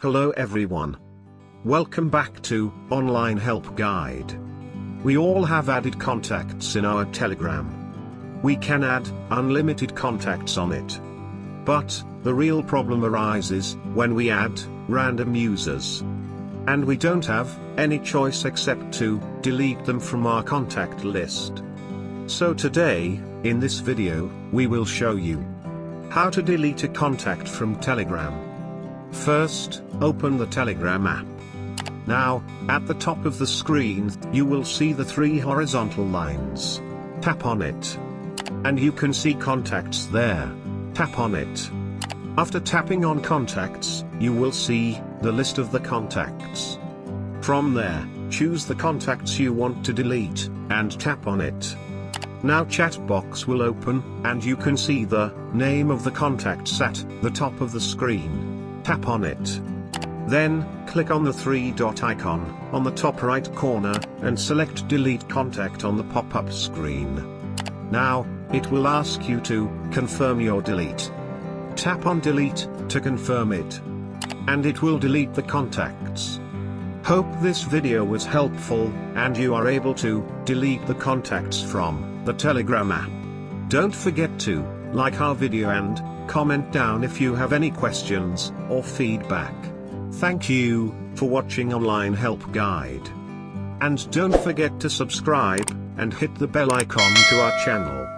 Hello everyone. Welcome back to Online Help Guide. We all have added contacts in our Telegram. We can add unlimited contacts on it. But the real problem arises when we add random users. And we don't have any choice except to delete them from our contact list. So today, in this video, we will show you how to delete a contact from Telegram. First, open the Telegram app. Now, at the top of the screen, you will see the three horizontal lines. Tap on it. And you can see contacts there. Tap on it. After tapping on contacts, you will see the list of the contacts. From there, choose the contacts you want to delete, and tap on it. Now chat box will open, and you can see the name of the contacts at the top of the screen. Tap on it. Then, click on the three-dot icon on the top right corner, and select Delete Contact on the pop-up screen. Now, it will ask you to confirm your delete. Tap on Delete to confirm it. And it will delete the contacts. Hope this video was helpful, and you are able to delete the contacts from the Telegram app. Don't forget to like our video and comment down if you have any questions or feedback. Thank you for watching Online Help Guide. And don't forget to subscribe and hit the bell icon to our channel.